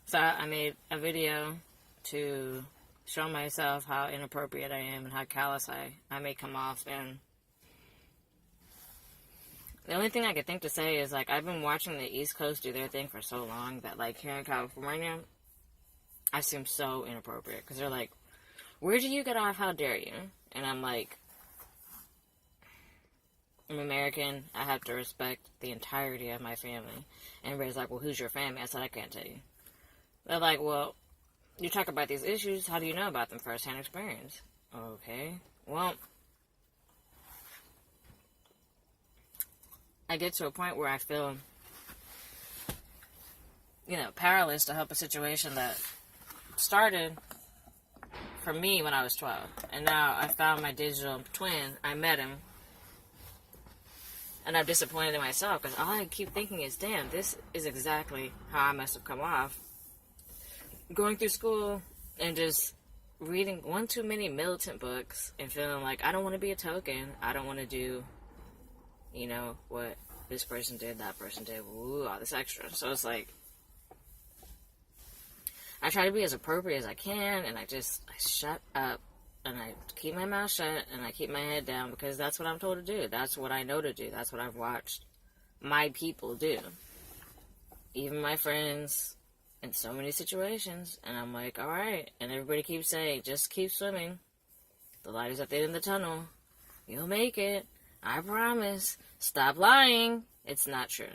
So I made a video to show myself how inappropriate I am and how callous I may come off. And the only thing I could think to say is, like, I've been watching the East Coast do their thing for so long that, like, here in California, I seem so inappropriate. Because they're like, where do you get off? How dare you? And I'm like, I'm American. I have to respect the entirety of my family. And everybody's like, well, who's your family? I said, I can't tell you. They're like, well, you talk about these issues. How do you know about them? First-hand experience. Okay. Well, I get to a point where I feel, powerless to help a situation that started for me when I was 12. And now I found my digital twin. I met him. And I'm disappointed in myself because all I keep thinking is, damn, this is exactly how I must have come off. Going through school and just reading one too many militant books and feeling like I don't want to be a token. I don't want to do, what this person did, that person did, all this extra. So it's like, I try to be as appropriate as I can, and I shut up, and I keep my mouth shut, and I keep my head down, because that's what I'm told to do. That's what I know to do. That's what I've watched my people do. Even my friends, in so many situations, and I'm like, alright, and everybody keeps saying, just keep swimming. The light is at the end of the tunnel. You'll make it. I promise. Stop lying. It's not true.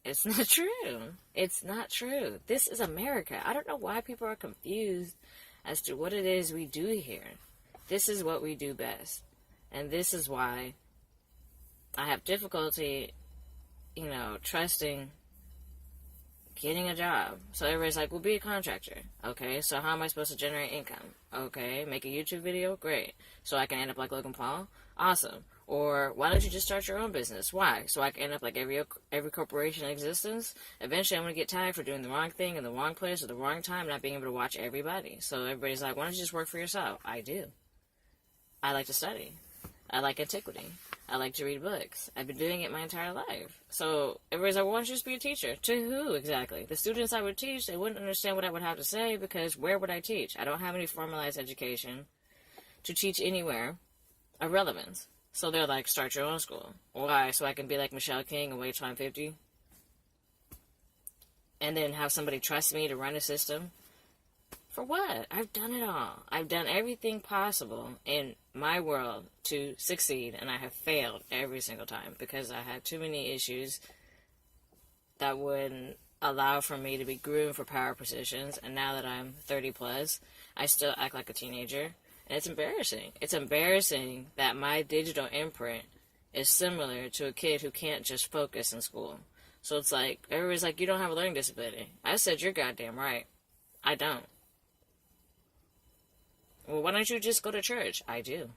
It's not true. It's not true. This is America. I don't know why people are confused as to what it is we do here. This is what we do best. And this is why I have difficulty, trusting getting a job. So everybody's like, well, be a contractor. Okay, so how am I supposed to generate income? Okay, make a YouTube video? Great. So I can end up like Logan Paul? Awesome. Or why don't you just start your own business? Why? So I can end up like every corporation in existence? Eventually I'm going to get tired for doing the wrong thing in the wrong place at the wrong time and not being able to watch everybody. So everybody's like, why don't you just work for yourself? I do. I like to study. I like antiquity. I like to read books. I've been doing it my entire life. So everybody's like, well, why don't you just be a teacher? To who exactly? The students I would teach, they wouldn't understand what I would have to say, because where would I teach? I don't have any formalized education to teach anywhere of relevance. So they're like, start your own school. Why? So I can be like Michelle King and wait till I'm 50? And then have somebody trust me to run a system? For what? I've done it all. I've done everything possible in my world to succeed, and I have failed every single time because I had too many issues that wouldn't allow for me to be groomed for power positions. And now that I'm 30 plus, I still act like a teenager. And it's embarrassing. It's embarrassing that my digital imprint is similar to a kid who can't just focus in school. So it's like, everybody's like, you don't have a learning disability. I said, you're goddamn right. I don't. Well, why don't you just go to church? I do.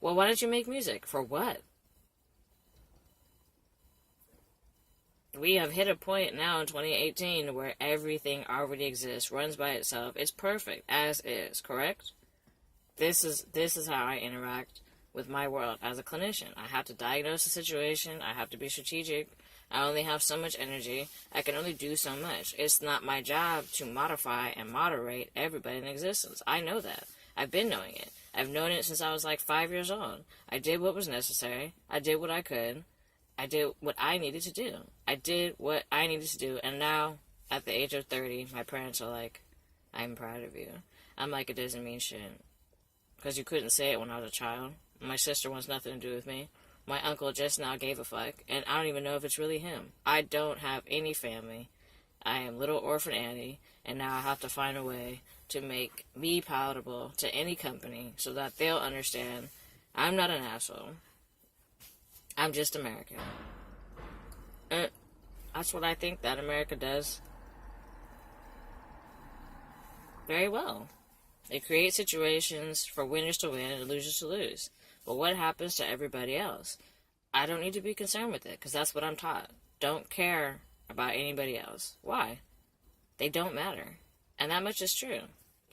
Well, why don't you make music? For what? We have hit a point now in 2018 where everything already exists, runs by itself. It's perfect as is, correct? This is how I interact with my world as a clinician. I have to diagnose the situation. I have to be strategic. I only have so much energy. I can only do so much. It's not my job to modify and moderate everybody in existence. I know that. I've been knowing it. I've known it since I was like 5 years old. I did what was necessary. I did what I could. I did what I needed to do. I did what I needed to do. And now, at the age of 30, my parents are like, I'm proud of you. I'm like, it doesn't mean shit. Because you couldn't say it when I was a child. My sister wants nothing to do with me. My uncle just now gave a fuck, and I don't even know if it's really him. I don't have any family. I am little orphan Annie, and now I have to find a way to make me palatable to any company so that they'll understand I'm not an asshole. I'm just American. And that's what I think that America does very well. It creates situations for winners to win and losers to lose. But what happens to everybody else? I don't need to be concerned with it, because that's what I'm taught. Don't care about anybody else. Why? They don't matter. And that much is true.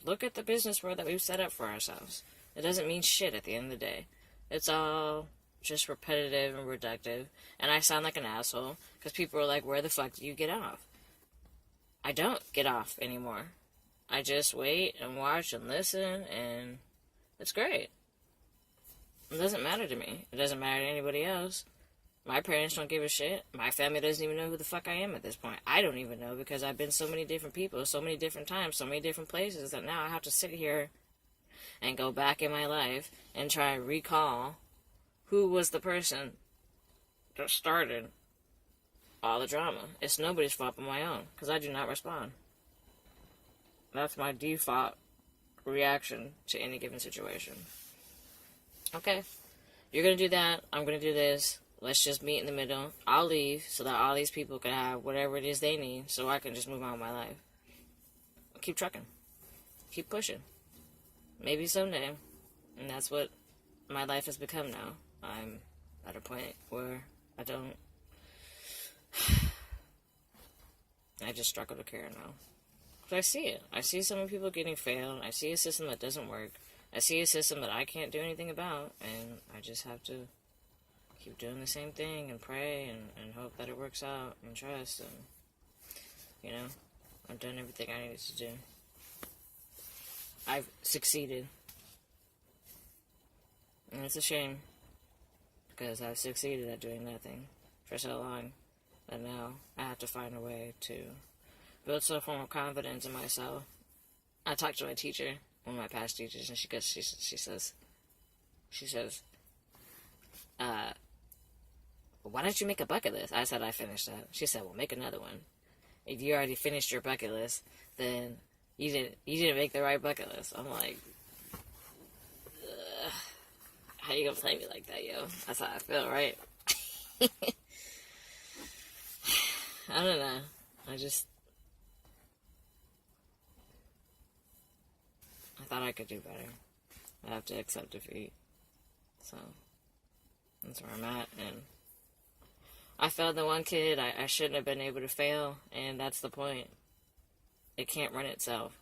Look at the business world that we've set up for ourselves. It doesn't mean shit at the end of the day. It's all just repetitive and reductive. And I sound like an asshole, because people are like, where the fuck do you get off? I don't get off anymore. I just wait and watch and listen, and it's great. It doesn't matter to me. It doesn't matter to anybody else. My parents don't give a shit. My family doesn't even know who the fuck I am at this point. I don't even know, because I've been so many different people, so many different times, so many different places, that now I have to sit here and go back in my life and try and recall who was the person that started all the drama. It's nobody's fault but my own, because I do not respond. That's my default reaction to any given situation. Okay, you're going to do that, I'm going to do this, let's just meet in the middle. I'll leave so that all these people can have whatever it is they need, so I can just move on with my life. I'll keep trucking. Keep pushing. Maybe someday. And that's what my life has become now. I'm at a point where I just struggle to care now. But I see it. I see so many people getting failed. I see a system that doesn't work. I see a system that I can't do anything about. And I just have to keep doing the same thing and pray and hope that it works out and trust. And, you know, I've done everything I needed to do. I've succeeded. And it's a shame, because I've succeeded at doing nothing for so long that now I have to find a way to build some form of confidence in myself. I talked to my teacher, one of my past teachers, and she says, why don't you make a bucket list? I said I finished that. She said, well, make another one. If you already finished your bucket list, then you didn't make the right bucket list. I'm like, how you gonna play me like that, yo? That's how I feel, right? I don't know. I thought I could do better. I have to accept defeat. So, that's where I'm at. And I failed the one kid I shouldn't have been able to fail, and that's the point. It can't run itself.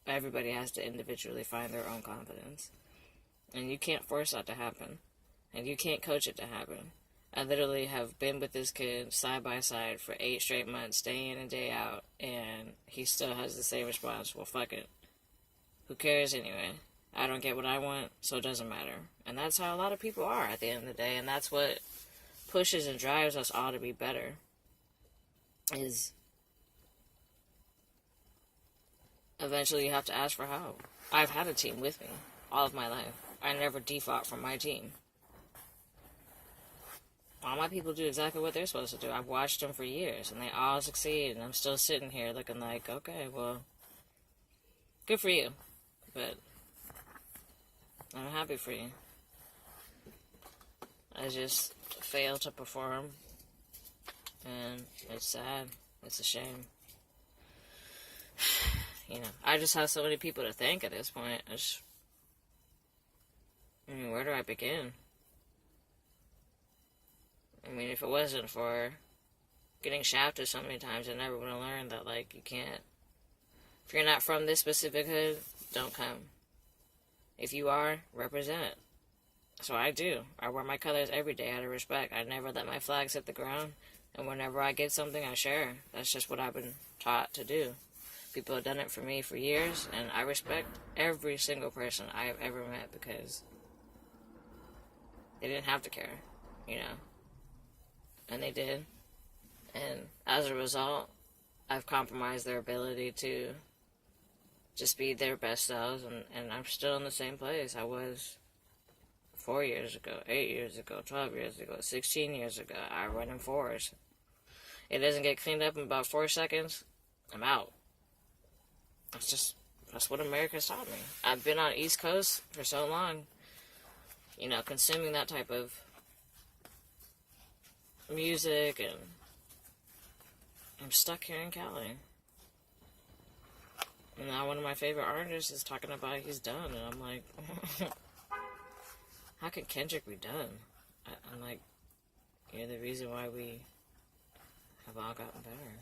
Everybody has to individually find their own confidence. And you can't force that to happen. And you can't coach it to happen. I literally have been with this kid side by side for 8 straight months, day in and day out, and he still has the same response. Well, fuck it. Who cares anyway? I don't get what I want, so it doesn't matter. And that's how a lot of people are at the end of the day, and that's what pushes and drives us all to be better. Is eventually you have to ask for help. I've had a team with me all of my life. I never default from my team. All my people do exactly what they're supposed to do. I've watched them for years, and they all succeed, and I'm still sitting here looking like, okay, well, good for you, but I'm happy for you. I just failed to perform, and it's sad. It's a shame. You know, I just have so many people to thank at this point. I mean, where do I begin? I mean, if it wasn't for getting shafted so many times, I never would have learned that, like, you can't, if you're not from this specific hood, don't come. If you are, represent. So I do. I wear my colors every day out of respect. I never let my flags hit the ground, and whenever I get something, I share. That's just what I've been taught to do. People have done it for me for years, and I respect every single person I have ever met, because they didn't have to care, you know. And they did. And as a result, I've compromised their ability to just be their best selves, and I'm still in the same place I was 4 years ago, 8 years ago, 12 years ago, 16 years ago. I run in fours. It doesn't get cleaned up in about 4 seconds, I'm out. That's what America's taught me. I've been on East Coast for so long, you know, consuming that type of music, and I'm stuck here in Cali. And now one of my favorite artists is talking about he's done, and I'm like, how can Kendrick be done? I'm like, you're the reason why we have all gotten better.